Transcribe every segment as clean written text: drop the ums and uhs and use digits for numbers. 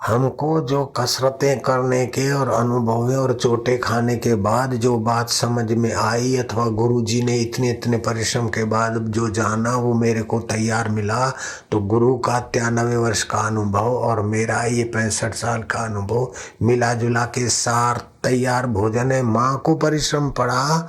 हमको जो कसरतें करने के और अनुभव और चोटें खाने के बाद जो बात समझ में आई अथवा गुरु जी ने इतने इतने परिश्रम के बाद जो जाना वो मेरे को तैयार मिला, तो गुरु का 93 वर्ष का अनुभव और मेरा ये 65 साल का अनुभव मिला जुला के सार तैयार भोजन है। माँ को परिश्रम पड़ा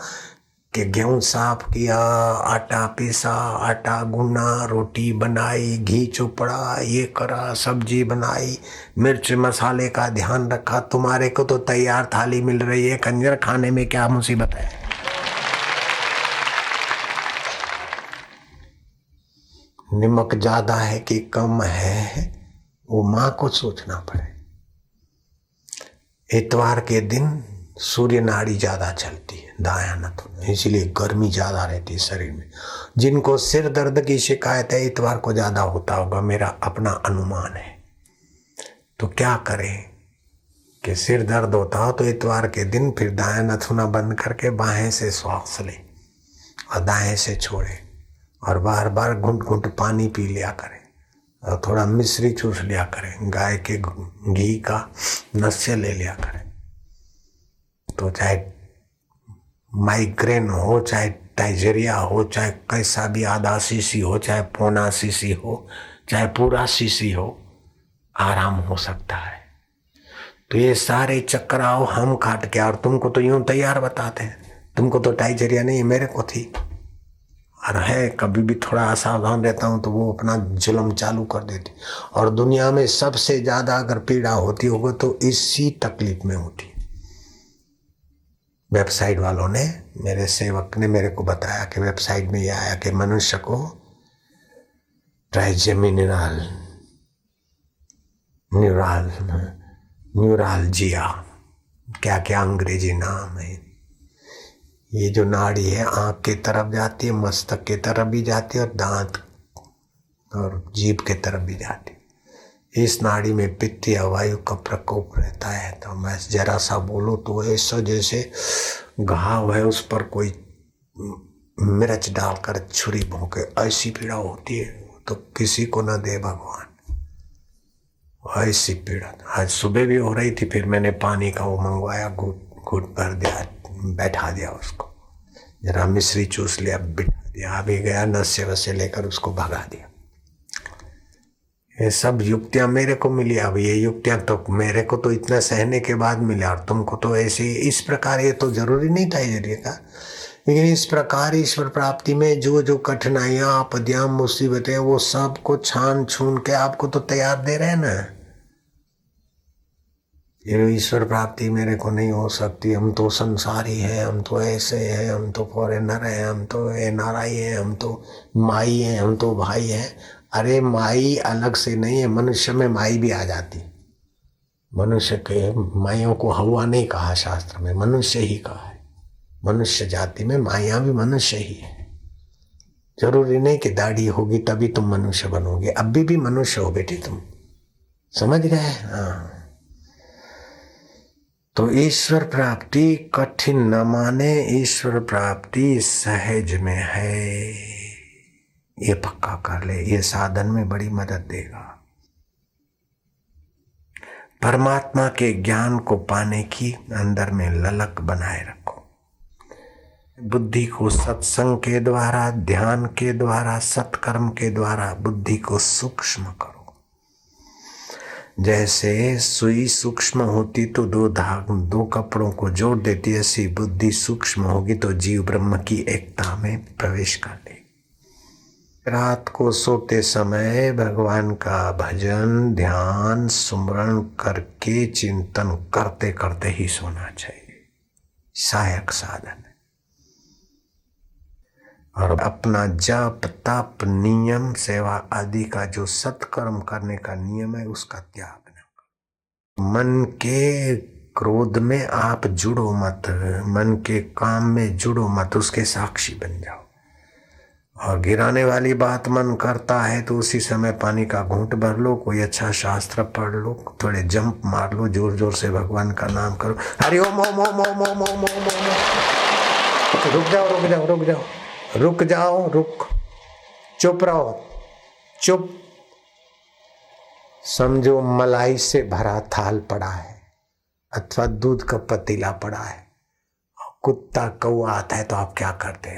कि गेहूं साफ किया, आटा पीसा, आटा गूंना, रोटी बनाई, घी चोपड़ा, ये करा, सब्जी बनाई, मिर्च मसाले का ध्यान रखा। तुम्हारे को तो तैयार थाली मिल रही है, कंजर खाने में क्या मुसीबत है। नमक ज्यादा है कि कम है वो माँ को सोचना पड़े। इतवार के दिन सूर्य नाड़ी ज्यादा चलती है दायां नथुन, इसलिए गर्मी ज्यादा रहती है शरीर में। जिनको सिर दर्द की शिकायत है इतवार को ज्यादा होता होगा, मेरा अपना अनुमान है। तो क्या करें कि सिर दर्द होता हो तो इतवार के दिन फिर दायां नथुना बंद करके बाहें से श्वास ले और दाएं से छोड़े और बार बार घुंट घुंट पानी पी लिया करें और थोड़ा मिश्री चूस लिया करें, गाय के घी का नस्य ले लिया करें। तो चाहे माइग्रेन हो, चाहे टाइजेरिया हो, चाहे कैसा भी आधा सीसी हो, चाहे पौना सीसी हो, चाहे पूरा सीसी हो, आराम हो सकता है। तो ये सारे चक्राव हम काट के, और तुमको तो यूं तैयार बताते हैं, तुमको तो टाइजेरिया नहीं, मेरे को थी और है। कभी भी थोड़ा असावधान रहता हूं तो वो अपना जुल्म चालू कर देती। और दुनिया में सबसे ज्यादा अगर पीड़ा होती होगी तो इसी तकलीफ में होती। वेबसाइट वालों ने, मेरे सेवक ने मेरे को बताया कि वेबसाइट में यह आया कि मनुष्य को ट्राइजेमिनल न्यूरालजिया, क्या क्या अंग्रेजी नाम है। ये जो नाड़ी है आंख की तरफ जाती है, मस्तक की तरफ भी जाती है और दांत और जीभ की तरफ भी जाती है। इस नाड़ी में पित्त या वायु का प्रकोप रहता है। तो मैं जरा सा बोलूं तो ऐसा जैसे घाव है उस पर कोई मिर्च डालकर छुरी भोंके, ऐसी पीड़ा होती है। तो किसी को न दे भगवान ऐसी पीड़ा। आज सुबह भी हो रही थी, फिर मैंने पानी का वो मंगवाया, घूट घूट भर दिया, बैठा दिया उसको, जरा मिश्री चूस लिया, बिठा दिया, अभी गया नशे वसे लेकर उसको भगा दिया। ये सब युक्तियां मेरे को मिली। अब ये युक्तियां तो मेरे को तो इतना सहने के बाद मिला और तुमको तो ऐसे इस प्रकार। ये तो जरूरी नहीं था ये का, लेकिन इस प्रकार ईश्वर प्राप्ति में जो जो कठिनाइयां, आपदियां, मुसीबतें, वो सब को छान छून के आपको तो तैयार दे रहे हैं ना। ये ईश्वर प्राप्ति मेरे को नहीं हो सकती, हम तो संसारी हैं, हम तो ऐसे हैं, हम तो फॉरेनर हैं, हम तो एनआरआई हैं, हम तो माई हैं, हम तो भाई हैं। अरे माई अलग से नहीं है, मनुष्य में माई भी आ जाती। मनुष्य के माइयों को हवा नहीं कहा शास्त्र में, मनुष्य ही कहा है। मनुष्य जाति में माइया भी मनुष्य ही है। जरूरी नहीं कि दाढ़ी होगी तभी तुम मनुष्य बनोगे, अभी भी मनुष्य हो बेटे तुम, समझ गए। हाँ, तो ईश्वर प्राप्ति कठिन न माने, ईश्वर प्राप्ति सहज में है, ये पक्का कर ले, ये साधन में बड़ी मदद देगा। परमात्मा के ज्ञान को पाने की अंदर में ललक बनाए रखो। बुद्धि को सत्संग के द्वारा, ध्यान के द्वारा, सत्कर्म के द्वारा बुद्धि को सूक्ष्म करो। जैसे सुई सूक्ष्म होती तो दो कपड़ों को जोड़ देती, ऐसी बुद्धि सूक्ष्म होगी तो जीव ब्रह्म की एकता में प्रवेश कर ले। रात को सोते समय भगवान का भजन, ध्यान, सुमरण करके चिंतन करते करते ही सोना चाहिए, सहायक साधन है। और अपना जप तप नियम सेवा आदि का जो सत्कर्म करने का नियम है उसका त्याग न करो। मन के क्रोध में आप जुड़ो मत, मन के काम में जुड़ो मत, उसके साक्षी बन जाओ। और गिराने वाली बात मन करता है तो उसी समय पानी का घूंट भर लो, कोई अच्छा शास्त्र पढ़ लो, थोड़े जंप मार लो, जोर जोर से भगवान का नाम करो, हरि ओम ओम ओम ओम ओम ओम ओम। रुक जाओ रुक जाओ रुक जाओ रुक जाओ, रुक, चुप रहो, चुप। समझो मलाई से भरा थाल पड़ा है अथवा दूध का पतीला पड़ा है, कुत्ता कौआ आता है तो आप क्या करते हैं?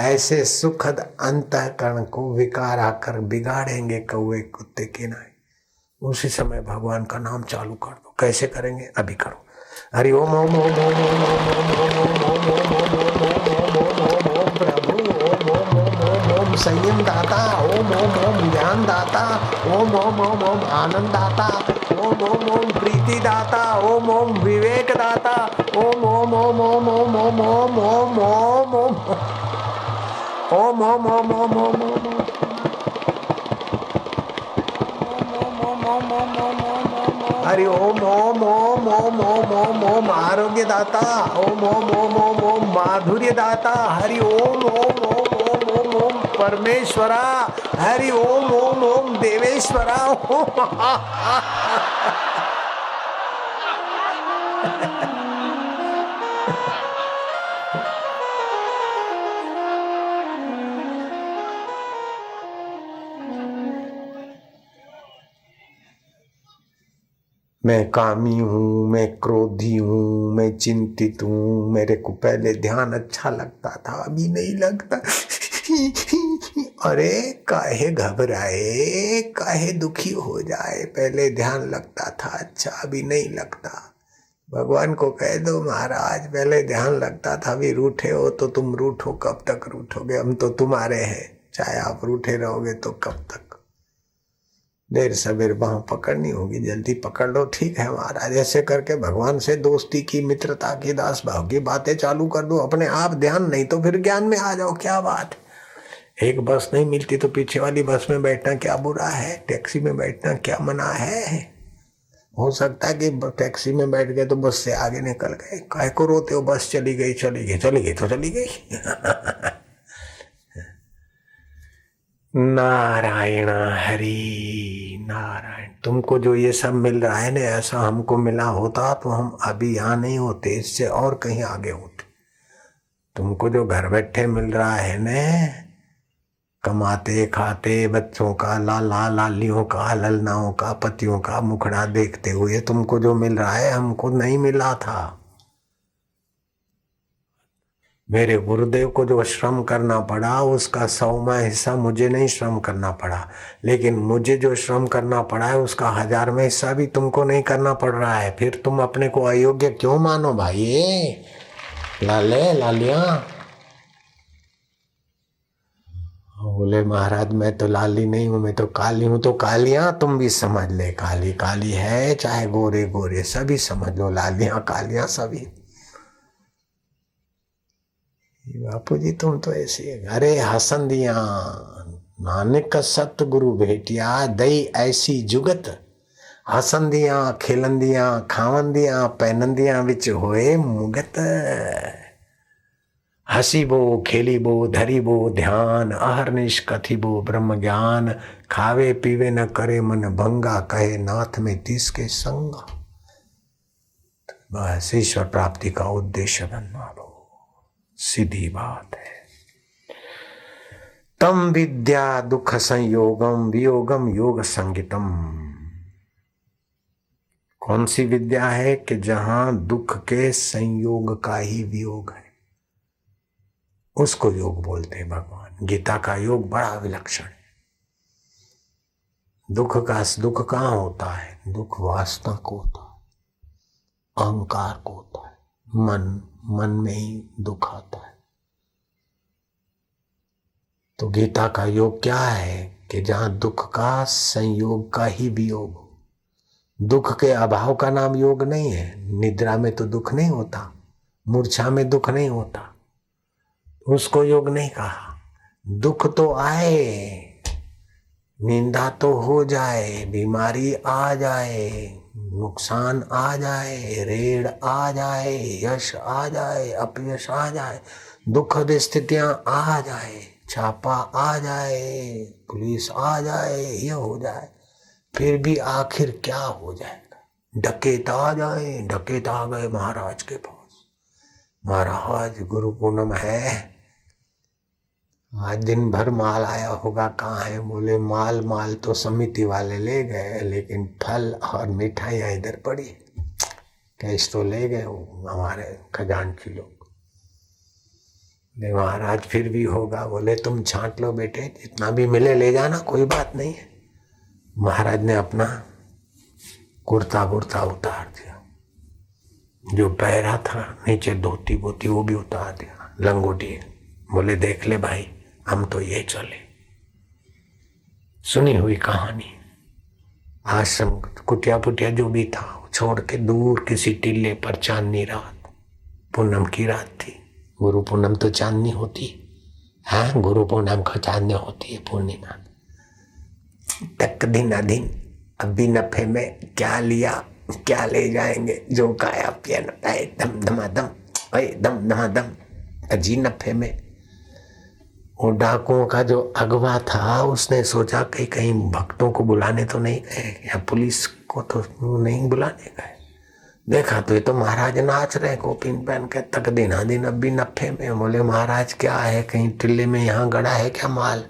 ऐसे सुखद अंतःकरण को विकार आकर बिगाड़ेंगे कौए कुत्ते के नहीं। उसी समय भगवान का नाम चालू कर दो। कैसे करेंगे? अभी करो। हरि ओम ओम ओम ओम ओम ओम ओम प्रभु, ओम ओम ओम ओम संयम दाता, ओम ओम ओम ज्ञान दाता, ओम ओम ओम ओम आनंद दाता, ओम ओम ओम प्रीति दाता, ओम ओम विवेक दाता, ओम ओम ओम ओम ओम ओम ओम ओम ओम ओम ओम ओम ओम ओम ओम हरि ओम ओम ओम ओम ओम ओम ओम आरोग्य दाता, ओम ओम ओम ओम ओम माधुर्य दाता, हरि ओम ओम ओम ओम ओम ओम परमेश्वरा, हरि ओम ओम ओम देवेश्वरा। मैं कामी हूँ, मैं क्रोधी हूँ, मैं चिंतित हूँ, मेरे को पहले ध्यान अच्छा लगता था, अभी नहीं लगता। अरे काहे घबराए, काहे दुखी हो जाए, पहले ध्यान लगता था अच्छा, अभी नहीं लगता। भगवान को कह दो महाराज पहले ध्यान लगता था, अभी रूठे हो तो तुम रूठो, कब तक रूठोगे, हम तो तुम्हारे हैं, चाहे आप रूठे रहोगे तो कब तक। देर सवेर बाह पकड़नी होगी, जल्दी पकड़ लो। ठीक है महाराज, ऐसे करके भगवान से दोस्ती की, मित्रता की, दास भाव की बातें चालू कर दो अपने आप। ध्यान नहीं तो फिर ज्ञान में आ जाओ, क्या बात। एक बस नहीं मिलती तो पीछे वाली बस में बैठना क्या बुरा है, टैक्सी में बैठना क्या मना है। हो सकता है कि टैक्सी में बैठ गए तो बस से आगे निकल गए, काहे को रोते हो, बस चली गई चली गई चली गई तो चली गई। नारायण हरि नारायण। तुमको जो ये सब मिल रहा है ना, ऐसा हमको मिला होता तो हम अभी यहाँ नहीं होते, इससे और कहीं आगे होते। तुमको जो घर बैठे मिल रहा है ना, कमाते खाते बच्चों का, लाला लालियों का, ललनाओं का, पतियों का मुखड़ा देखते हुए तुमको जो मिल रहा है, हमको नहीं मिला था। मेरे गुरुदेव को जो श्रम करना पड़ा उसका 100वां हिस्सा मुझे नहीं श्रम करना पड़ा, लेकिन मुझे जो श्रम करना पड़ा है उसका 1000वां हिस्सा भी तुमको नहीं करना पड़ रहा है। फिर तुम अपने को अयोग्य क्यों मानो भाई, लाले लालिया। बोले महाराज मैं तो लाली नहीं हूं, मैं तो काली हूं। तो कालियां तुम भी समझ ले, काली काली है, चाहे गोरे गोरे सभी समझ लो, लालियां कालियां सभी। बापू जी तुम तो ऐसे, अरे हसंदिया नानक सतगुरु भेटिया, दई ऐसी जुगत, हसंदिया खेलंदिया खावंदिया पैनंदिया विच होए मुगत। हसीबो खेलीबो धरीबो ध्यान, अहरनिश कथिबो ब्रह्म ज्ञान, खावे पीवे न करे मन भंगा, कहे नाथ में तिसके संगा। बस ईश्वर प्राप्ति का उद्देश्य बनना लो, सीधी बात है। तम विद्या दुख संयोगम वियोगम योग संगितम। कौन सी विद्या है कि जहां दुख के संयोग का ही वियोग है, उसको योग बोलते हैं भगवान। गीता का योग बड़ा विलक्षण है। दुख कहाँ होता है? दुख वासना को होता है, अहंकार को होता है, मन में ही दुख आता है। तो गीता का योग क्या है कि जहां दुख का संयोग का ही वियोग हो। दुख के अभाव का नाम योग नहीं है। निद्रा में तो दुख नहीं होता, मूर्छा में दुख नहीं होता, उसको योग नहीं कहा। दुख तो आए, निंदा तो हो जाए, बीमारी आ जाए, नुकसान आ जाए, रेड़ आ जाए, यश आ जाए, अपयश आ जाए, दुखद स्थितियां आ जाए, छापा आ जाए, पुलिस आ जाए, ये हो जाए, फिर भी आखिर क्या हो जाएगा? डकैत आ जाए, डकैत आ गए महाराज के पास, महाराज गुरु पूनम है, आज दिन भर माल आया होगा, कहाँ है? बोले माल माल तो समिति वाले ले गए, लेकिन फल और मिठाइयाँ इधर पड़ी। कैश तो ले गए हमारे खजांची लोग। महाराज फिर भी होगा। बोले तुम छांट लो बेटे, जितना भी मिले ले जाना, कोई बात नहीं है। महाराज ने अपना कुर्ता कुर्ता उतार दिया, जो पहरा था नीचे धोती बोती वो भी उतार दिया, लंगोटी। बोले देख ले भाई, हम तो ये चले। सुनी हुई कहानी। आश्रम कुटिया पुटिया जो भी था छोड़ के दूर किसी टिल्ले पर चांदनी रात, पूनम की रात थी। गुरु पूनम तो चांदनी होती है, गुरु पूनम का चांदनी होती है पूर्णिमा। तक दिन अधीन अभी नफे में क्या लिया क्या ले जाएंगे, जो खाया पिया नटाए दम धमाधम, दम धमाधम। अजी नफे में वो डाकुओं का जो अगवा था उसने सोचा कि कहीं भक्तों को बुलाने तो नहीं गए, या पुलिस को तो नहीं बुलाने गए। देखा तो ये तो महाराज नाच रहे कोपिन पहन के, तक दिन अभी नफे में। बोले महाराज क्या है, कहीं टिल्ले में यहाँ गड़ा है क्या माल?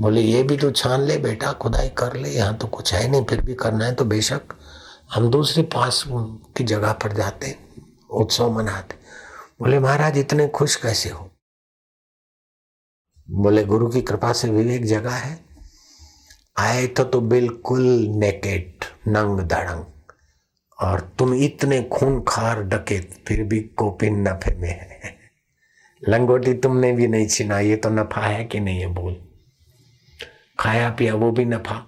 बोले ये भी तो छान ले बेटा, खुदाई कर ले, यहाँ तो कुछ है नहीं, फिर भी करना है तो बेशक हम दूसरे पास की जगह पर जाते, उत्सव मनाते। बोले महाराज इतने खुश कैसे हो? बोले गुरु की कृपा से विवेक जगह है। आए तो बिल्कुल नेकेट, नंग धड़ंग, और तुम इतने खूंखार डकैत, फिर भी कोपिन नफे में है। लंगोटी तुमने भी नहीं छीना, ये तो नफा है कि नहीं है? बोल। खाया पिया वो भी नफा,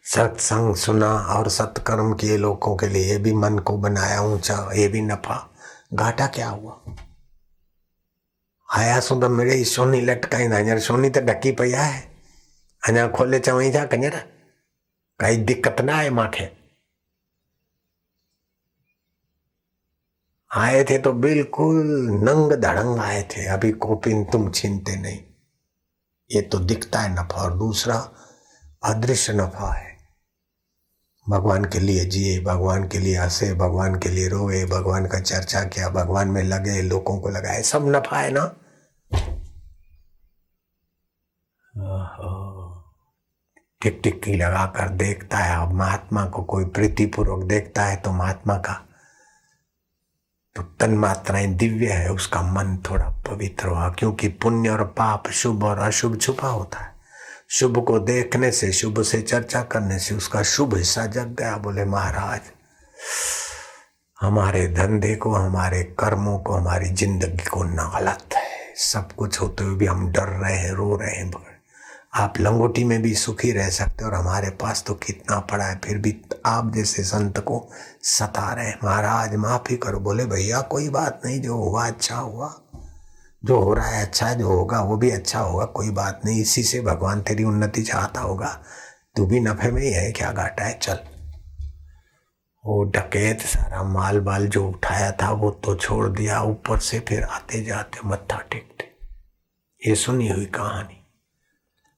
सत्संग सुना और सत्कर्म किए लोगों के लिए, ये भी मन को बनाया ऊंचा, ये भी नफा। घाटा क्या हुआ? आया सो तो मेरे सोनी लटकाई ना, सोनी तो ढकी पया है, अञा खोले चवई जा कंजर, कई दिक्कत ना आए माखे। आए थे तो बिल्कुल नंग धड़ंग आए थे, अभी कोपिन तुम छीनते नहीं। ये तो दिखता है नफा, और दूसरा अदृश्य नफा है। भगवान के लिए जिए, भगवान के लिए हंसे, भगवान के लिए रोए, भगवान का चर्चा किया, भगवान में लगे, लोगों को लगाए, सब नफा है ना। टिक टिक्की लगा कर देखता है, अब महात्मा को कोई प्रीतिपूर्वक देखता है तो महात्मा का तो तन मात्राएं दिव्य है, उसका मन थोड़ा पवित्र हुआ, क्योंकि पुण्य और पाप, शुभ और अशुभ छुपा होता है। शुभ को देखने से, शुभ से चर्चा करने से उसका शुभ हिस्सा जग गया। बोले महाराज हमारे धंधे को, हमारे कर्मों को, हमारी जिंदगी को नालत है, सब कुछ होते हुए भी हम डर रहे हैं, रो रहे हैं। आप लंगोटी में भी सुखी रह सकते और हमारे पास तो कितना पड़ा है, फिर भी आप जैसे संत को सता रहे हैं। महाराज माफी करो। बोले भैया कोई बात नहीं, जो हुआ अच्छा हुआ, जो हो रहा है अच्छा, जो होगा वो भी अच्छा होगा, कोई बात नहीं, इसी से भगवान तेरी उन्नति चाहता होगा, तू भी नफे में ही है, क्या घाटा है, चल। वो डकैत सारा माल बाल जो उठाया था वो तो छोड़ दिया, ऊपर से फिर आते जाते मत्था टेकते। ये सुनी हुई कहानी।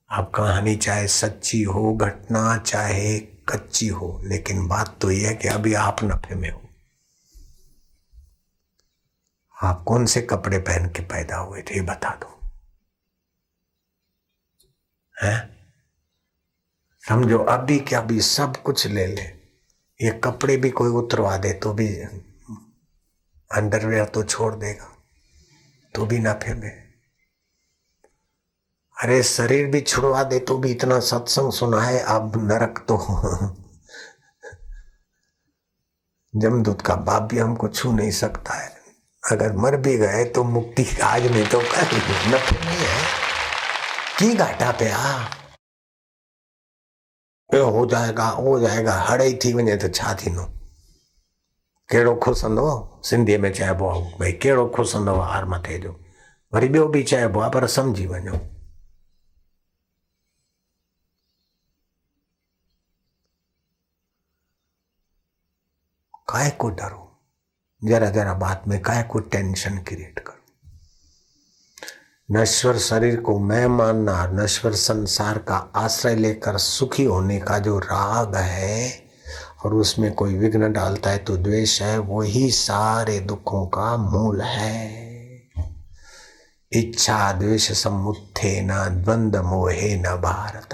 अब कहानी चाहे सच्ची हो, घटना चाहे कच्ची हो, लेकिन बात तो यह है कि अभी आप नफे में हो। आप कौन से कपड़े पहन के पैदा हुए थे ये बता दो, हैं? समझो अभी क्या भी सब कुछ ले ले, ये कपड़े भी कोई उतरवा दे तो भी, अंडरवेयर तो छोड़ देगा तो भी नफे में। अरे शरीर भी छुड़वा दे तो भी, इतना सत्संग सुना है, अब नरक तो जमदूत का बाप भी हमको छू नहीं सकता है। अगर मर भी गए तो मुक्ति आज नहीं तो कल, नफे नहीं है की घाटा पे हो जाएगा हड़ई थी वञे तो छा थींदो, कहिड़ो खुसंदो, सिंधीअ में चइबो आहे भई कहिड़ो खुसंदो हार मथे जो, वरी ॿियो बि चइबो आहे पर सम्झी वञो। काय को डरो, जरा जरा बात में काय को टेंशन क्रिएट करो। नश्वर शरीर को मैं मानना, नश्वर संसार का आश्रय लेकर सुखी होने का जो राग है और उसमें कोई विघ्न डालता है तो द्वेष है, वही सारे दुखों का मूल है। इच्छा द्वेष समुत्थे न द्वंद मोहे न भारत।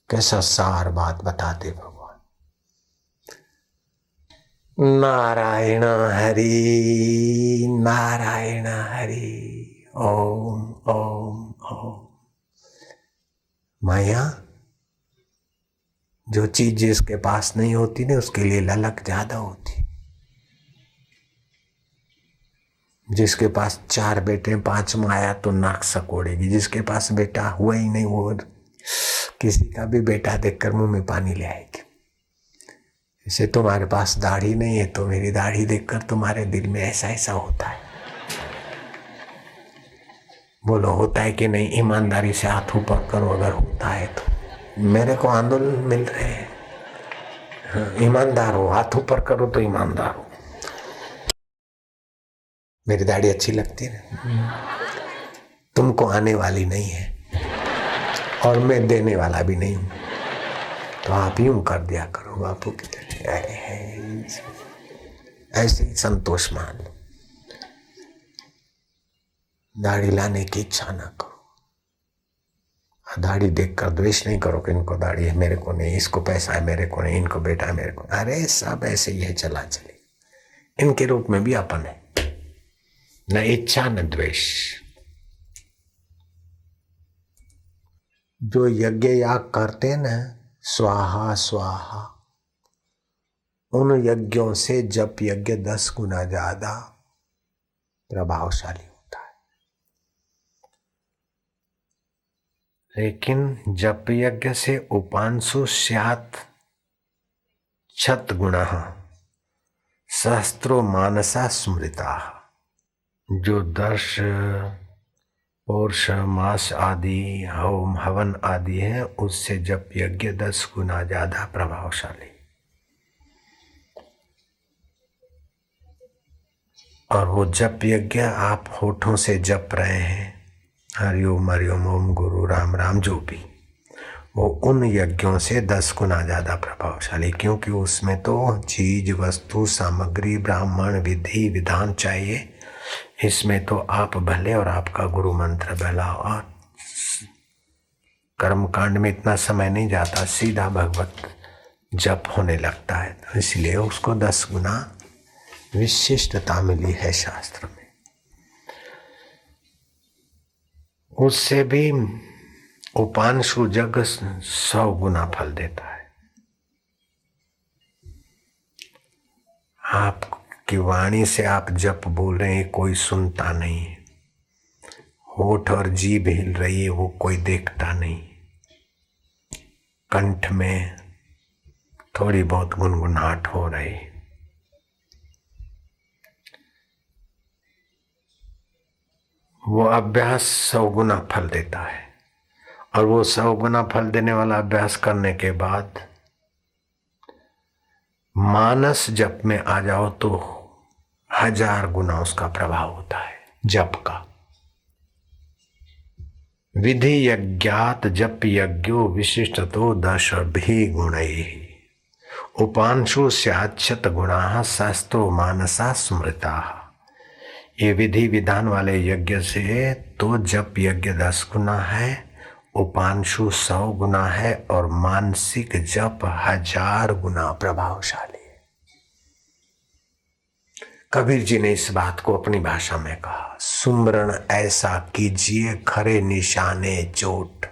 कैसा सार बात बताते भगवान। नारायण हरि नारायण हरि। ओम ओम ओम। माया जो चीज जिसके पास नहीं होती ना उसके लिए ललक ज्यादा होती। जिसके पास 4 बेटे 5 माया तो नाक सकोड़ेगी। जिसके पास बेटा हुआ ही नहीं वो किसी का भी बेटा देखकर मुंह में पानी ले आएगी। इसे तुम्हारे पास दाढ़ी नहीं है तो मेरी दाढ़ी देखकर तुम्हारे दिल में ऐसा ऐसा होता है। बोलो होता है कि नहीं? ईमानदारी से हाथ ऊपर करो अगर होता है तो। मेरे को आंदोलन मिल रहे हैं। ईमानदार हो, हाथ ऊपर करो तो ईमानदार हो। मेरी दाढ़ी अच्छी लगती है ना? तुमको आने वाली नहीं है और मैं देने वाला भी नहीं हूं, तो आप यूं कर दिया करो बापू की तरह। ऐसे ही संतोष मान लो। दाढ़ी लाने की इच्छा ना करो। दाढ़ी देखकर द्वेष नहीं करो कि इनको दाढ़ी है मेरे को नहीं, इसको पैसा है मेरे को नहीं, इनको बेटा है मेरे को। अरे सब ऐसे ही है, चला चले। इनके रूप में भी अपन है, न इच्छा न द्वेष। जो यज्ञ याग करते न स्वाहा स्वाहा, उन यज्ञों से जप यज्ञ 10 गुना ज्यादा प्रभावशाली होता है। लेकिन जप यज्ञ से उपांशु स्यात् शतगुणः सहस्रो मानसा स्मृता। जो दर्श पौरुष मास आदि होम हवन आदि है उससे जप यज्ञ 10 गुना ज्यादा प्रभावशाली। और वो जप यज्ञ आप होठों से जप रहे हैं, हरिओम हरिओम ओम गुरु राम राम, जो भी, वो उन यज्ञों से 10 गुना ज्यादा प्रभावशाली। क्योंकि उसमें तो चीज वस्तु सामग्री ब्राह्मण विधि विधान चाहिए। इसमें तो आप भले और आपका गुरु मंत्र भला, और कर्म कांड में इतना समय नहीं जाता, सीधा भगवत जप होने लगता है। तो इसलिए उसको 10 गुना विशिष्टता मिली है शास्त्र में। उससे भी उपांशु जग 100 गुना फल देता है। आपकी वाणी से आप जप बोल रहे हैं, कोई सुनता नहीं है। होठ और जीभ हिल रही है, वो कोई देखता नहीं। कंठ में थोड़ी बहुत गुनगुनाहट हो रही, वो अभ्यास 100 गुना फल देता है। और वो 100 गुना फल देने वाला अभ्यास करने के बाद मानस जप में आ जाओ तो 1000 गुना उसका प्रभाव होता है जप का। विधि यज्ञात जप यज्ञो विशिष्टतो 10 भी गुणैः उपांशु स्यात् गुणाः शास्त्रो मानसा स्मृता। ये विधि विधान वाले यज्ञ से तो जप यज्ञ 10 गुना है, उपांशु 100 गुना है, और मानसिक जप 1000 गुना प्रभावशाली है। कबीर जी ने इस बात को अपनी भाषा में कहा, सुमरण ऐसा कीजिए खरे निशाने चोट,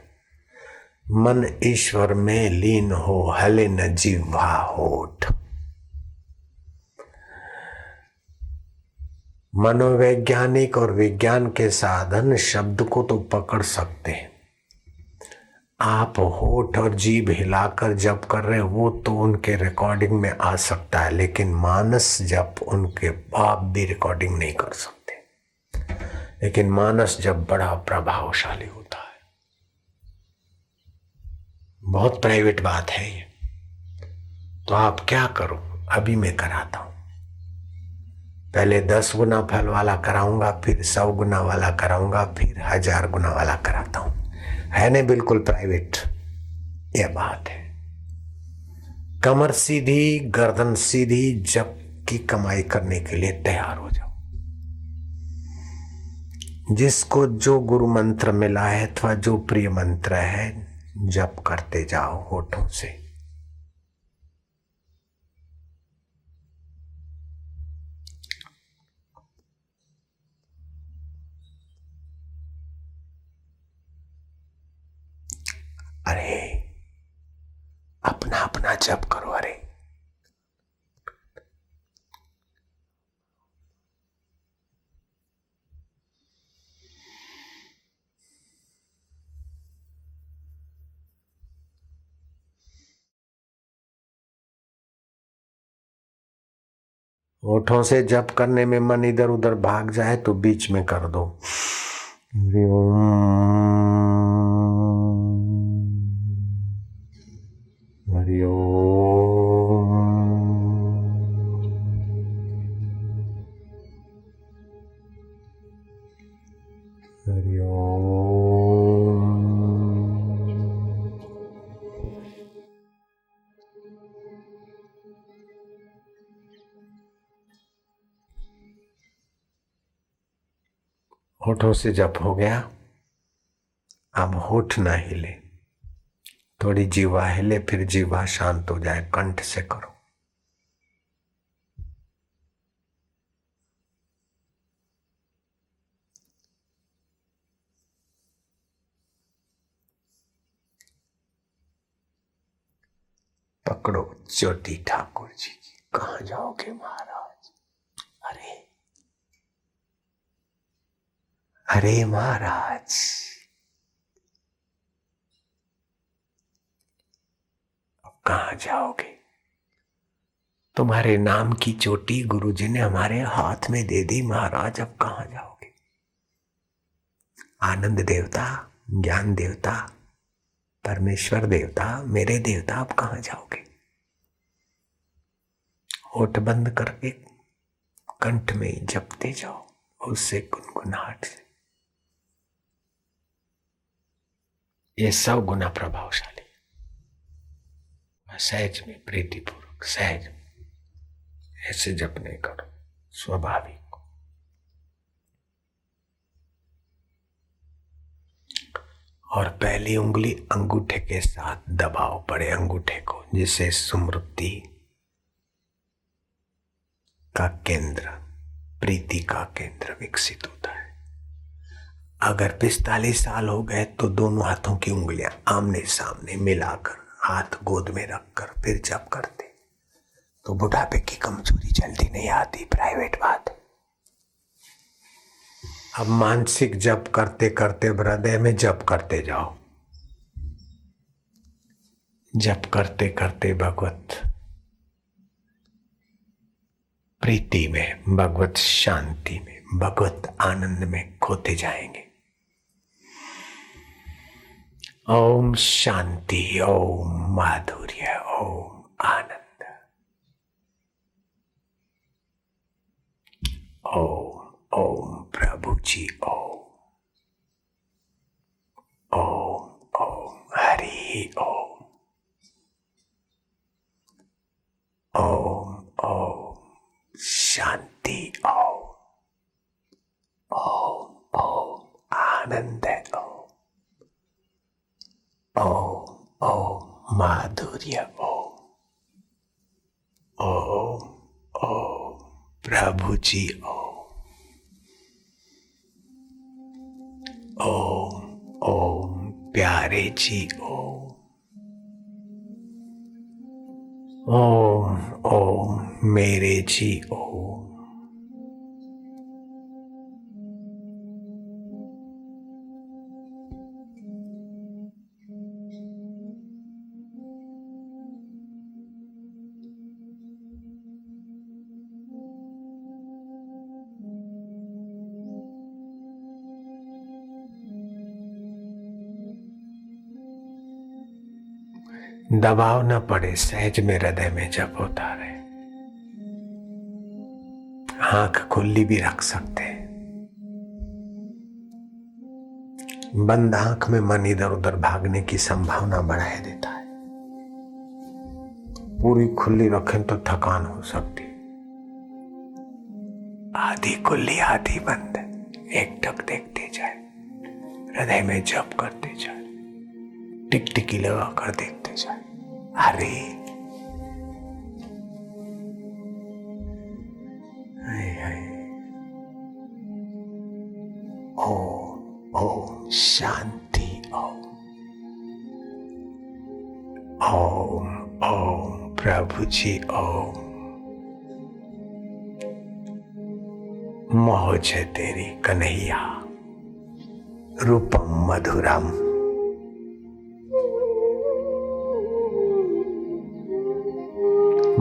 मन ईश्वर में लीन हो हले न जिह्वा होठ। मनोवैज्ञानिक और विज्ञान के साधन शब्द को तो पकड़ सकते हैं, आप होठ और जीभ हिलाकर जप कर रहे हैं वो तो उनके रिकॉर्डिंग में आ सकता है, लेकिन मानस जप उनके आप भी रिकॉर्डिंग नहीं कर सकते। लेकिन मानस जप बड़ा प्रभावशाली होता है। बहुत प्राइवेट बात है ये, तो आप क्या करो, अभी मैं कराता हूं। पहले 10 गुना फल वाला कराऊंगा, फिर 100 गुना वाला कराऊंगा, फिर 1000 गुना वाला कराता हूं। है नहीं बिल्कुल प्राइवेट, यह बात है। कमर सीधी गर्दन सीधी जप की कमाई करने के लिए तैयार हो जाओ। जिसको जो गुरु मंत्र मिला है अथवा जो प्रिय मंत्र है जप करते जाओ होठों से। अरे अपना अपना जप करो। अरे होठों से जप करने में मन इधर उधर भाग जाए तो बीच में कर दो। हरि ओम, हरि ओम, हरि ओम। होठों से जप हो गया। अब होठ ना हिले, थोड़ी जीवा हिले, फिर जीवा शांत हो जाए। कंठ से करो। पकड़ो ज्योति ठाकुर जी की। कहां जाओगे महाराज? अरे अरे महाराज, अब कहां जाओगे? तुम्हारे नाम की चोटी गुरुजी ने हमारे हाथ में दे दी महाराज, अब कहां जाओगे? आनंद देवता, ज्ञान देवता, परमेश्वर देवता, मेरे देवता, अब कहां जाओगे? होठ बंद करके कंठ में जपते जाओ, उससे गुनगुनाहट से। ये 100 गुना प्रभावशाली। सहज में प्रीतिपूर्वक, सहज में ऐसे जप नहीं करो, स्वाभाविक। और पहली उंगली अंगूठे के साथ दबाओ, बड़े अंगूठे को, जिससे स्मृति का केंद्र, प्रीति का केंद्र विकसित होता है। अगर 45 साल हो गए तो दोनों हाथों की उंगलियां आमने सामने मिलाकर, हाथ गोद में रखकर फिर जप करते तो बुढ़ापे की कमजोरी जल्दी नहीं आती। प्राइवेट बात है। अब मानसिक जप करते करते हृदय में जप करते जाओ। जप करते करते भगवत प्रीति में, भगवत शांति में, भगवत आनंद में खोते जाएंगे। ओम शांति, ओम माधुर्य, ओम आनंद। ओम ओम प्रभु जी, ओम ओम ओम हरि ओम, ओम ओम शांति, ओम ओम ओम आनंद, ओम ओम माधुर्य, ओम ओम ओम प्रभु जी, ओम ओम प्यारे जी, ओम ओम ओम मेरे जी, ओम। दबाव न पड़े, सहज में हृदय में जप होता रहे। आंख खुली भी रख सकते हैं। बंद आंख में मन इधर उधर भागने की संभावना बढ़ाए देता है। पूरी खुली रखें तो थकान हो सकती है। आधी खुली आधी बंद, एकटक देखते जाए, हृदय में जप करते जाए, टिकटिकी लगा कर देखते जाए। अरे ओम ओम शांति ओम ओम ओम प्रभु जी ओम। मौज है तेरी कन्हैया, रूपम मधुरम।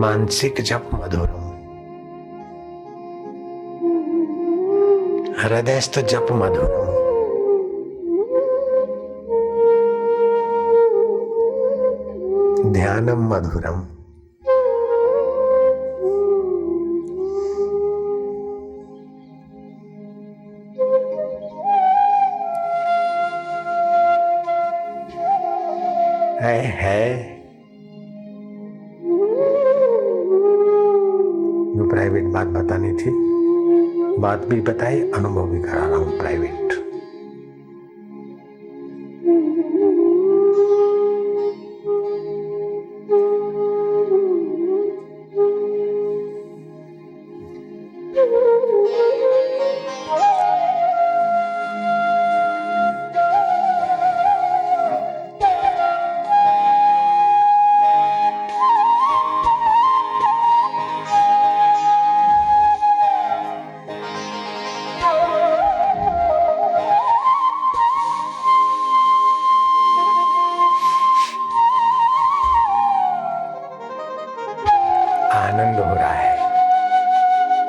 मानसिक जप मधुरम, हृदयस्थ जप मधुरम। ध्यानम मधुरम। है जो प्राइवेट बात बतानी थी, बात भी बताई, अनुभव भी करा रहा हूं प्राइवेट। आनंद हो रहा है,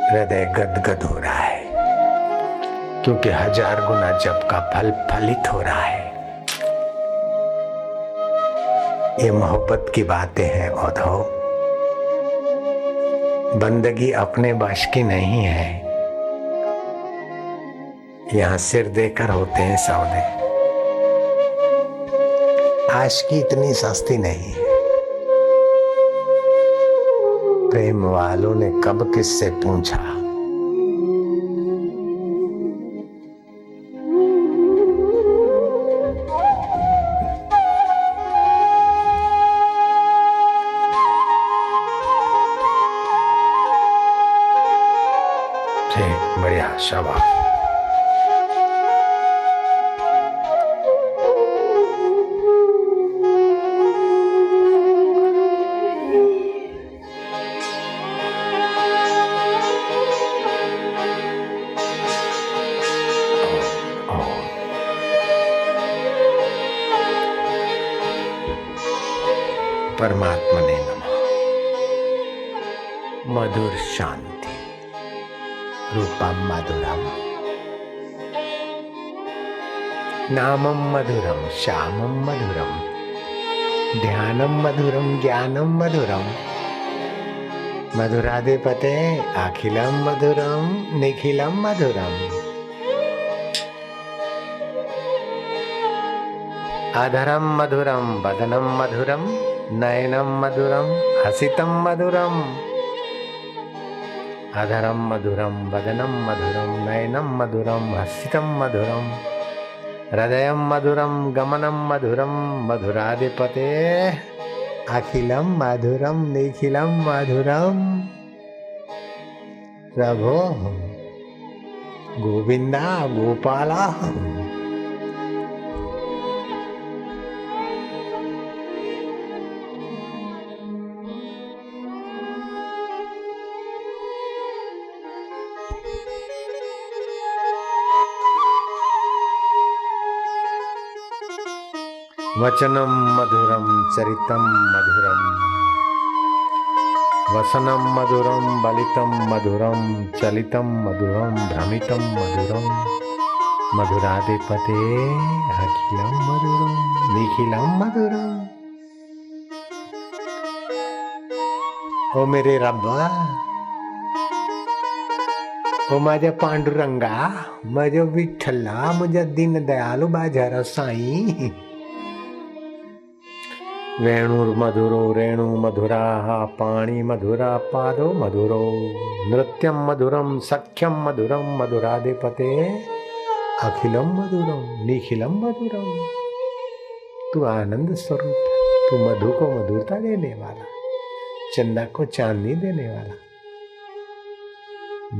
हृदय गदगद हो रहा है, क्योंकि 1000 गुना जप का फल फलित हो रहा है। ये मोहब्बत की बातें हैं औधव, बंदगी अपने वश की नहीं है। यहां सिर देकर होते हैं सौदे, आशिकी इतनी सस्ती नहीं है। प्रेम वालों ने कब किससे पूछा, ठीक, बढ़िया, शाबाश। परमात्मा ने नमः। मधुर शांति, रूपम मधुरम, नामम मधुरम, श्यामम मधुरम, ध्यानम मधुरम, ज्ञानम मधुरम, मधुराधिपते अखिलम मधुरम, निखिलम मधुरम। अधरम मधुरम, वदनम मधुरम, नयनम मधुरम, हसितम मधुरम। अधरम मधुरम, वदनम मधुरम, नयनम मधुरम, हसितम मधुरम, हृदयम मधुरम, गमनम मधुरम, मधुराधिपते अखिलम मधुरम, निखिलम मधुरम। प्रभो गोविंदा गोपाला। वचनम मधुरम, चरितम मधुरम, वसनम मधुरम, बलितम मधुरम, चलितम मधुरम, भ्रमितम मधुरम, मधुराधिपते अखिलम मधुरम, निखिलम मधुरम। ओ मेरे रब्बा, ओ माझ्या पांडुरंगा, माझ्या विठ्ठला, माझ्या दीनदयालू बाजार साई, वेणुर्मधुरो रेणु मधुरा पाणी मधुरा पादो मधुरो नृत्यम मधुरम सख्यम मधुरम मधुराधिपते अखिलम मधुरम निखिलम मधुरम। तू आनंद स्वरूप, तू मधु को मधुरता देने वाला, चंदा को चांदनी देने वाला,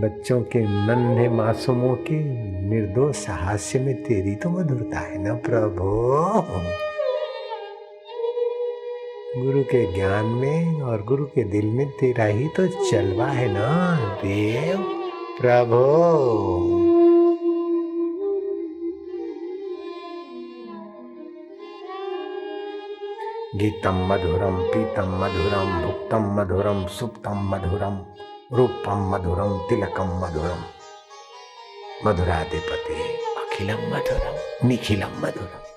बच्चों के नन्हे मासूमों के निर्दोष हास्य में तेरी तो मधुरता है ना प्रभु। गुरु के ज्ञान में और गुरु के दिल में तेरा ही तो चलवा है ना देव प्रभु। गीतम मधुरम पीतम मधुरम भुक्तम मधुरम सुप्तम मधुरम रूपम मधुरम तिलकम मधुरम मधुराधिपते अखिलम मधुरम निखिलम मधुरम।